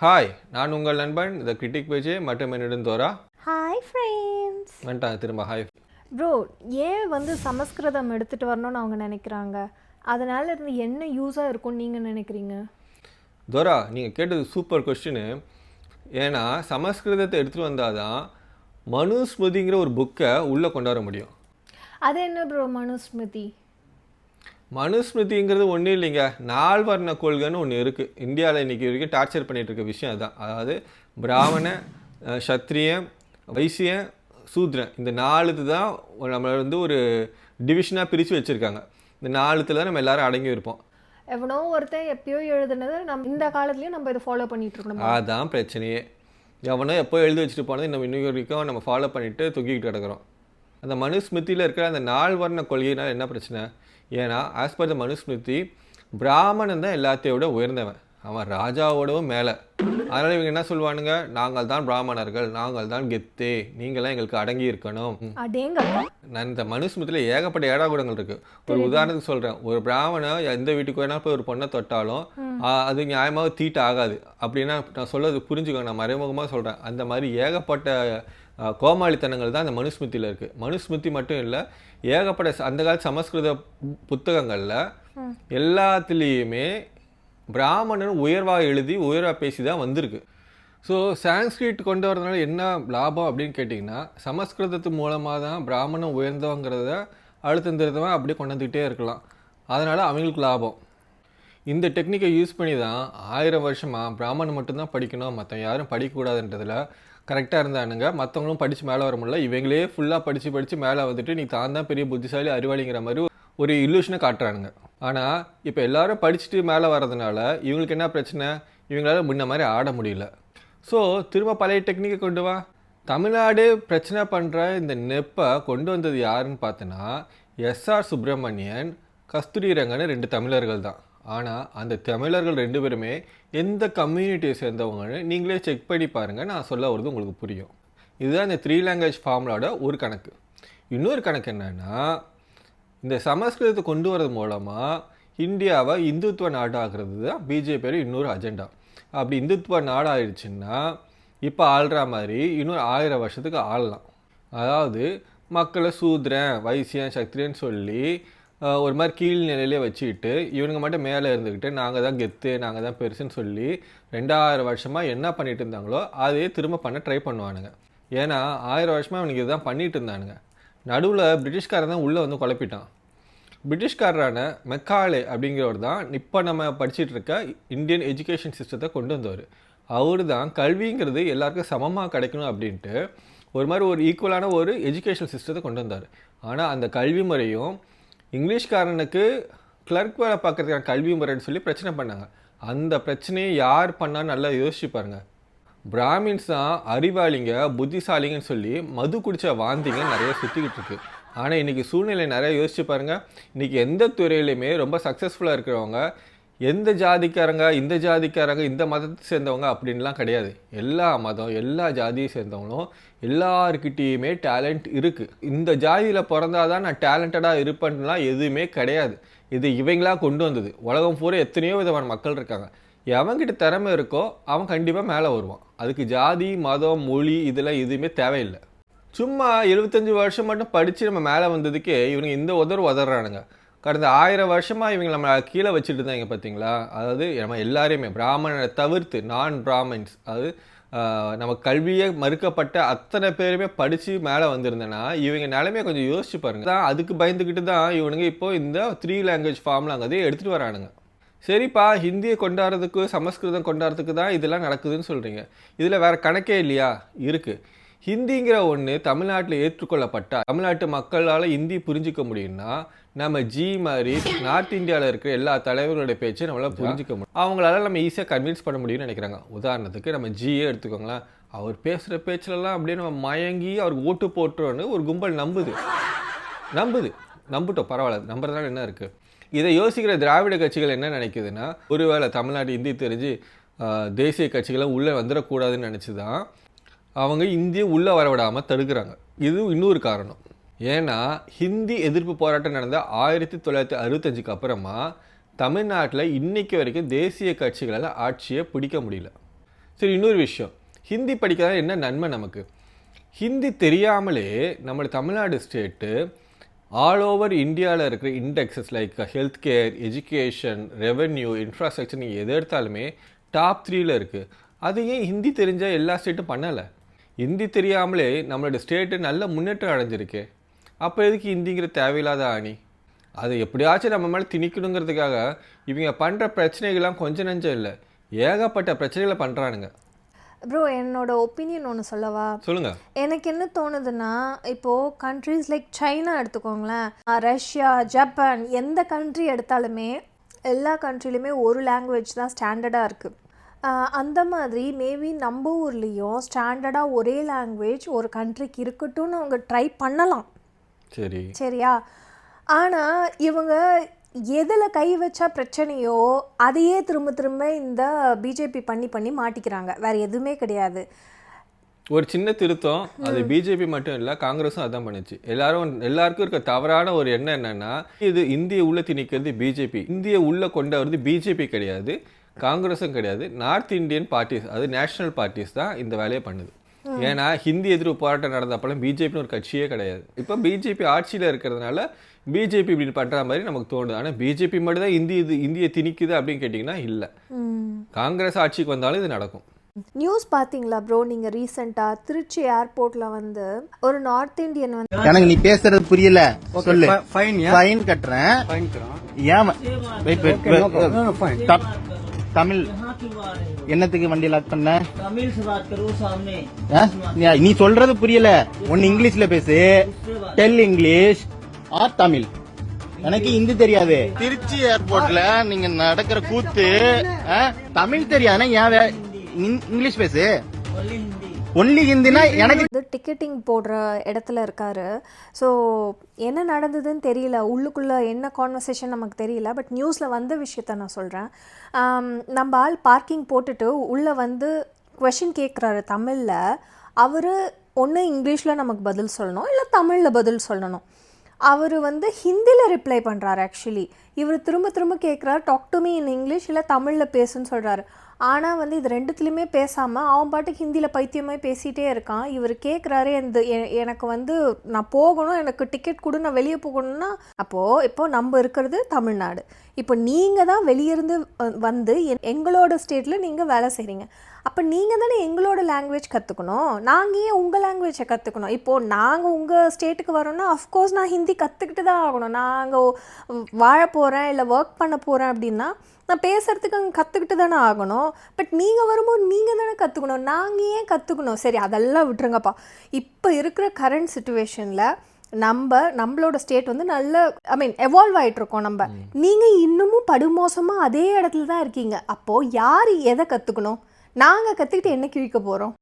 Hi, நான் உங்கள் நண்பன் த கிரிட்டிக் விஜய் மற்றும் என்னுடன் தோரா. Hi friends. வந்துட்டாங்க திரும்ப. ஹாய் ப்ரோ, ஏன் சமஸ்கிருதம் எடுத்துகிட்டு வரணும்னு அவங்க நினைக்கிறாங்க? அதனால இருந்து என்ன யூஸாக இருக்கும்னு நீங்கள் நினைக்கிறீங்க? தோரா, நீங்கள் கேட்டது சூப்பர் கொஸ்டின். ஏன்னா சமஸ்கிருதத்தை எடுத்துகிட்டு வந்தால் தான் மனுஸ்மிருதிங்கிற ஒரு புக்கை உள்ளே கொண்டு வர முடியும். அது என்ன ப்ரோ மனுஸ்மிருதி? மனுஸ்மிருதிங்கிறது ஒன்றும் இல்லைங்க, நால்வர்ண கொள்கைன்னு ஒன்று இருக்குது. இந்தியாவில் இன்றைக்கி வரைக்கும் டார்ச்சர் பண்ணிகிட்டு இருக்க விஷயம் அதுதான். அதாவது பிராமண, சத்திரியன், வைசியன், சூத்ரன், இந்த 4 தான் நம்மளை ஒரு டிவிஷனாக பிரித்து வச்சுருக்காங்க. இந்த 4 தான் நம்ம எல்லோரும் அடங்கி இருப்போம். எவனோ ஒருத்தன் எப்பயோ எழுதுனது இந்த காலத்துலேயும் நம்ம இதை ஃபாலோ பண்ணிகிட்டு இருக்கணும். அதுதான் பிரச்சனையே. எவனோ எப்போ எழுதி வச்சுட்டு போனது நம்ம இன்னும் வரைக்கும் நம்ம ஃபாலோ பண்ணிவிட்டு தூக்கிக்கிட்டு கிடக்கிறோம். அந்த மனுஸ்மிருதியில் இருக்கிற அந்த 4 வர்ண கொள்கையினால் என்ன பிரச்சனை? ஏன்னா ஆஸ் பர் த மனுஸ்மிருதி பிராமணன் தான் எல்லாத்தையும் விட உயர்ந்தவன், அவன் ராஜாவோடவும் மேலே. அதனால் இவங்க என்ன சொல்லுவானுங்க, நாங்கள் தான் பிராமணர்கள், நாங்கள் தான் கெத்தே, நீங்களாம் எங்களுக்கு அடங்கி இருக்கணும். நான் இந்த மனுஸ்மிருதியில் ஏகப்பட்ட ஏடாகூடங்கள் இருக்குது. ஒரு உதாரணத்துக்கு சொல்கிறேன். ஒரு பிராமணன் எந்த வீட்டுக்கு வேணாலும் போய் ஒரு பொண்ணை தொட்டாலும் அது நியாயமாக தீட்டு ஆகாது. அப்படின்னா நான் சொல்றது புரிஞ்சுக்கோங்க, நான் மறைமுகமாக சொல்கிறேன். அந்த மாதிரி ஏகப்பட்ட கோமாளித்தனங்கள் தான் அந்த மனுஸ்மிருதியில் இருக்குது. மனுஸ்மிருதி மட்டும் இல்லை, ஏகப்பட்ட அந்த கால சமஸ்கிருத புத்தகங்களில் எல்லாத்துலேயுமே பிராமணன் உயர்வாக எழுதி உயர்வாக பேசி தான் வந்திருக்கு. ஸோ சான்ஸ்கிரிட் கொண்டு வரதுனால என்ன லாபம் அப்படின்னு கேட்டிங்கன்னா, சமஸ்கிருதத்து மூலமாக தான் பிராமணன் உயர்ந்தவங்கிறத அழுத்தம் திருத்தமாக அப்படியே கொண்டு வந்துக்கிட்டே இருக்கலாம். அதனால் அவங்களுக்கு லாபம். இந்த டெக்னிக்கை யூஸ் பண்ணி தான் 1000 வருஷமாக பிராமணன் மட்டும்தான் படிக்கணும், மற்ற யாரும் படிக்கக்கூடாதுன்றதில் கரெக்டாக இருந்தானுங்க. மற்றவங்களும் படித்து மேலே வர முடியல. இவங்களே ஃபுல்லாக படித்து மேலே வந்துட்டு நீ தான் பெரிய புத்திசாலி அறிவாளிங்கிற மாதிரி ஒரு இல்லூஷனை காட்டுறானுங்க. ஆனால் இப்போ எல்லோரும் படிச்சுட்டு மேலே வர்றதுனால இவங்களுக்கு என்ன பிரச்சனை? இவங்களால முன்ன மாதிரி ஆட முடியல. ஸோ திரும்ப பழைய டெக்னிக்கை கொண்டு வா. தமிழ்நாடு பிரச்சனை பண்ணுற இந்த நெப்பை கொண்டு வந்தது யாருன்னு பார்த்தோன்னா, எஸ்ஆர் சுப்பிரமணியன், கஸ்தூரி ரங்கன்னு 2 தமிழர்கள் தான். ஆனால் அந்த தமிழர்கள் 2 பேருமே எந்த கம்யூனிட்டியை சேர்ந்தவங்கன்னு நீங்களே செக் பண்ணி பாருங்கள், நான் சொல்ல வருது உங்களுக்கு புரியும். இதுதான் இந்த 3 லாங்குவேஜ் ஃபார்முலாவோட ஒரு கணக்கு. இன்னொரு கணக்கு என்னென்னா, இந்த சமஸ்கிருதத்தை கொண்டு வரது மூலமாக இந்தியாவை இந்துத்துவ நாடாகிறது தான் பிஜேபியோட இன்னொரு அஜெண்டா. அப்படி இந்துத்துவ நாடாகிடுச்சுன்னா இப்போ ஆள்ற மாதிரி இன்னொரு 1000 வருஷத்துக்கு ஆளலாம். அதாவது மக்களை சூத்ரன், வைசியன், சத்திரியன்னு சொல்லி ஒரு மாதிரி கீழ்நிலையிலே வச்சுக்கிட்டு இவனுங்க மட்டும் மேலே இருந்துக்கிட்டு நாங்கள் தான் கெத்து, நாங்கள் தான் பெருசுன்னு சொல்லி 2000 வருஷமாக என்ன பண்ணிட்டு இருந்தாங்களோ அதையே திரும்ப பண்ண ட்ரை பண்ணுவானுங்க. ஏன்னா 1000 வருஷமாக அவனுக்கு இதுதான் பண்ணிகிட்டு இருந்தானுங்க. நடுவில் பிரிட்டிஷ்காரன் தான் உள்ளே வந்து குழப்பிட்டான். பிரிட்டிஷ்காரரான மெக்காலே அப்படிங்கிறவர் தான் இப்போ நம்ம படிச்சுட்டு இருக்க இந்தியன் எஜுகேஷன் சிஸ்டத்தை கொண்டு வந்தவர். அவர் தான் கல்விங்கிறது எல்லாருக்கும் சமமாக கிடைக்கணும் அப்படின்ட்டு ஒரு மாதிரி ஒரு ஈக்குவலான ஒரு எஜுகேஷன் சிஸ்டத்தை கொண்டு வந்தார். ஆனால் அந்த கல்வி முறையும் இங்கிலீஷ்காரனுக்கு கிளர்க் வேலை பார்க்குறதுக்கான கல்வி முறைன்னு சொல்லி பிரச்சனை பண்ணாங்க. அந்த பிரச்சனையை யார் பண்ணான்னு நல்லா யோசிச்சு பாருங்கள். பிராமின்ஸ் தான் அறிவாளிங்க, புத்திசாலிங்கன்னு சொல்லி மது குடித்த வாந்திங்க நிறைய சுற்றிக்கிட்டு இருக்கு. ஆனால் இன்றைக்கி சூழ்நிலை நிறைய யோசிச்சு பாருங்கள். இன்றைக்கி எந்த துறையிலையுமே ரொம்ப சக்ஸஸ்ஃபுல்லாக இருக்கிறவங்க எந்த ஜாதிக்காரங்க, இந்த ஜாதிக்காரங்க, இந்த மதத்தை சேர்ந்தவங்க அப்படின்லாம் கிடையாது. எல்லா மதம், எல்லா ஜாதியை சேர்ந்தவங்களும் எல்லாருக்கிட்டேயுமே டேலண்ட் இருக்குது. இந்த ஜாதியில் பிறந்தாதான் நான் டேலண்டடாக இருப்பேன்லாம் எதுவுமே கிடையாது. இது இவங்களாக கொண்டு வந்தது. உலகம் பூரா எத்தனையோ விதமான மக்கள் இருக்காங்க. எவன்கிட்ட திறமை இருக்கோ அவன் கண்டிப்பாக மேலே வருவான். அதுக்கு ஜாதி, மதம், மொழி இதெல்லாம் எதுவுமே தேவையில்லை. சும்மா 75 வருஷம் மட்டும் படித்து நம்ம மேலே வந்ததுக்கே இவனுங்க இந்த உதறானுங்க. கடந்த 1000 வருஷமாக இவங்க நம்ம கீழே வச்சுட்டு இருந்தாங்க பார்த்தீங்களா? அதாவது நம்ம எல்லாரையுமே பிராமணனை தவிர்த்து நான் பிராமின்ஸ், அதாவது நம்ம கல்வியை மறுக்கப்பட்ட அத்தனை பேருமே படித்து மேலே வந்திருந்தேன்னா இவங்க நிலைமையை கொஞ்சம் யோசிச்சு பாருங்க. அதுக்கு பயந்துக்கிட்டு தான் இவனுங்க இப்போ இந்த 3 லாங்குவேஜ் ஃபார்ம்லாங்கிறதே எடுத்துகிட்டு வரானுங்க. சரிப்பா, ஹிந்தியை கொண்டாடுறதுக்கு சமஸ்கிருதம் கொண்டாடுறதுக்கு தான் இதெல்லாம் நடக்குதுன்னு சொல்கிறீங்க. இதில் வேறு கணக்கே இல்லையா? இருக்குது. ஹிந்திங்கிற ஒன்று தமிழ்நாட்டில் ஏற்றுக்கொள்ளப்பட்ட தமிழ்நாட்டு மக்களால் ஹிந்தி புரிஞ்சிக்க முடியும்னா நம்ம மாதிரி நார்த் இந்தியாவில் இருக்கிற எல்லா தலைவர்களுடைய பேச்சு நம்மளால் புரிஞ்சிக்க முடியும். அவங்களால நம்ம ஈஸியாக கன்வின்ஸ் பண்ண முடியும்னு நினைக்கிறாங்க. உதாரணத்துக்கு நம்ம ஜியே எடுத்துக்கோங்களேன். அவர் பேசுகிற பேச்சிலலாம் அப்படியே நம்ம மயங்கி அவருக்கு ஓட்டு போட்டுருவோன்னு ஒரு கும்பல் நம்புட்டோம். பரவாயில்ல, நம்புறதுனால என்ன இருக்குது? இதை யோசிக்கிற திராவிட கட்சிகள் என்ன நினைக்குதுன்னா, ஒருவேளை தமிழ்நாடு ஹிந்தி தெரிஞ்சு தேசிய கட்சிகளை உள்ளே வந்துடக்கூடாதுன்னு நினச்சி தான் அவங்க இந்தியை உள்ளே வரவிடாமல் தடுக்கிறாங்க. இது இன்னொரு காரணம். ஏன்னா ஹிந்தி எதிர்ப்பு போராட்டம் நடந்த 1965க்கு அப்புறமா தமிழ்நாட்டில் இன்றைக்கி வரைக்கும் தேசிய கட்சிகளால் ஆட்சியை பிடிக்க முடியல. சரி, இன்னொரு விஷயம், ஹிந்தி படிக்கிறதா என்ன நன்மை நமக்கு? ஹிந்தி தெரியாமலே நம்ம தமிழ்நாடு ஸ்டேட்டு ஆல் ஓவர் இந்தியாவில் இருக்கிற indexes like health care, education, revenue, infrastructure நீங்கள் எது எடுத்தாலுமே டாப் 3ல இருக்குது. அது ஏன் ஹிந்தி தெரிஞ்ச எல்லா ஸ்டேட்டும் பண்ணலை? ஹிந்தி தெரியாமலே நம்மளோட ஸ்டேட்டு நல்ல முன்னேற்றம் அடைஞ்சிருக்கு. அப்போ எதுக்கு ஹிந்திங்கிற தேவையில்லாத ஆணி? அதை எப்படியாச்சும் நம்ம மேலே திணிக்கணுங்கிறதுக்காக இவங்க பண்ணுற பிரச்சனைகள்லாம் கொஞ்சம் நஞ்சம் இல்லை, ஏகப்பட்ட பிரச்சனைகளை பண்ணுறானுங்க. ப்ரோ, என்னோட ஒப்பீனியன் ஒன்று சொல்லவா? சொல்லுங்க. எனக்கு என்ன தோணுதுன்னா, இப்போது கண்ட்ரீஸ் லைக் சைனா எடுத்துக்கோங்களேன், ரஷ்யா, ஜப்பான், எந்த கண்ட்ரி எடுத்தாலுமே எல்லா கண்ட்ரிலையுமே ஒரு லாங்குவேஜ் தான் ஸ்டாண்டர்டாக இருக்குது. அந்த மாதிரி மேபி நம்ம ஊர்லேயும் ஸ்டாண்டர்டாக ஒரே லாங்குவேஜ் ஒரு கண்ட்ரிக்கு இருக்கட்டும்னு அவங்க ட்ரை பண்ணலாம். சரி, சரியா? ஆனால் இவங்க எதில் கை வச்சா பிரச்சனையோ அதையே திரும்ப திரும்ப இந்த பிஜேபி பண்ணி பண்ணி மாட்டிக்கிறாங்க. வேறு எதுவுமே கிடையாது. ஒரு சின்ன திருத்தம், அது பிஜேபி மட்டும் இல்லை, காங்கிரஸும் அதான் பண்ணுச்சு. எல்லாருக்கும் இருக்க தவறான ஒரு எண்ணம் என்னன்னா, இது இந்திய உள்ள திணிக்கிறது பிஜேபி, இந்திய உள்ள கொண்டு வருது பிஜேபி கிடையாது, காங்கிரஸும் கிடையாது. நார்த் இந்தியன் பார்ட்டிஸ், அது நேஷனல் பார்ட்டிஸ் தான் இந்த வேலையை பண்ணுது. ஏன்னா ஹிந்தி எதிர்ப்பு போராட்டம் நடந்தப்பெல்லாம் பிஜேபின்னு ஒரு கட்சியே கிடையாது. இப்போ பிஜேபி ஆட்சியில் இருக்கிறதுனால பிஜேபி இப்படி பண்ணுற மாதிரி நமக்கு தோணுது. ஆனால் பிஜேபி மட்டும் தான் இந்தியை திணிக்குது அப்படின்னு கேட்டிங்கன்னா இல்லை, காங்கிரஸ் ஆட்சிக்கு வந்தாலும் இது நடக்கும். நியூஸ் பார்த்தீங்களா ப்ரோ? நீங்கள் ரீசெண்டாக திருச்சி ஏர்போர்ட்டில் வந்து ஒரு நார்த் இந்தியன் வந்து, எனக்கு நீ பேசுறது புரியல, சொல்லு. ஃபைன் கட்டுறேன். ஏன் தமிழ் என்னத்துக்கு வண்டி லாக் பண்ண? நீ சொல்றது புரியல. ஒன்னு இங்கிலீஷ்ல பேசு, டெல் இங்கிலீஷ் ஆர் தமிழ். எனக்கு ஹிந்தி தெரியாது. திருச்சி ஏர்போர்ட்ல நீங்க நடக்கிற கூத்து தமிழ் தெரியாதுன்னா ஏன் இங்கிலீஷ் பேசு? ஒன்லி ஹிந்தினா எனக்கு டிக்கெட்டிங் போடுற இடத்துல இருக்காரு. ஸோ என்ன நடந்ததுன்னு தெரியல, உள்ளுக்குள்ளே என்ன கான்வர்சேஷன் நமக்கு தெரியல. பட் நியூஸில் வந்த விஷயத்த நான் சொல்கிறேன். நம்ம ஆள் பார்க்கிங் போட்டுட்டு உள்ளே வந்து கொஷின் கேட்குறாரு தமிழில். அவர் ஒன்று இங்கிலீஷில் நமக்கு பதில் சொல்லணும், இல்லை தமிழில் பதில் சொல்லணும். அவர் வந்து ஹிந்தியில் ரிப்ளை பண்ணுறாரு. ஆக்சுவலி இவர் திரும்ப திரும்ப கேட்குறாரு, talk to me in English, இல்லை தமிழில் பேசுன்னு சொல்கிறாரு. ஆனால் வந்து இது ரெண்டுத்துலேயுமே பேசாமல் அவன் பாட்டுக்கு ஹிந்தியில் பைத்தியமாக பேசிகிட்டே இருக்கான். இவர் கேட்குறாரு, எனக்கு வந்து நான் போகணும், எனக்கு டிக்கெட் கொடு, நான் வெளியே போகணும்னா. இப்போது நம்ம இருக்கிறது தமிழ்நாடு. இப்போ நீங்கள் தான் வெளியிருந்து வந்து எங்களோட ஸ்டேட்டில் நீங்கள் வேலை செய்கிறீங்க. அப்போ நீங்கள் தானே எங்களோட லாங்குவேஜ் கற்றுக்கணும், நாங்கள் ஏன் உங்கள் லாங்குவேஜை கற்றுக்கணும்? இப்போது நாங்கள் உங்கள் ஸ்டேட்டுக்கு வரோன்னா அஃப்கோர்ஸ் நான் ஹிந்தி கற்றுக்கிட்டு தான் ஆகணும். நாங்கள் வாழ போகிறேன் இல்லை ஒர்க் பண்ண போகிறேன் அப்படின்னா நான் பேசுகிறதுக்கு அங்கே கற்றுக்கிட்டு தானே ஆகணும். பட் நீங்கள் வரும்போது நீங்கள் தானே கற்றுக்கணும், நாங்கள் ஏன் கற்றுக்கணும்? சரி, அதெல்லாம் விட்டுருங்கப்பா. இப்போ இருக்கிற கரண்ட் சுச்சுவேஷனில் நம்மளோட ஸ்டேட் வந்து நல்ல எவால்வ் ஆகிட்ருக்கோம். நீங்கள் இன்னமும் படுமோசமாக அதே இடத்துல தான் இருக்கீங்க. அப்போது யார் எதை கற்றுக்கணும்? நாங்கள் கற்றுக்கிட்டு என்ன கிழிக்க போகிறோம்?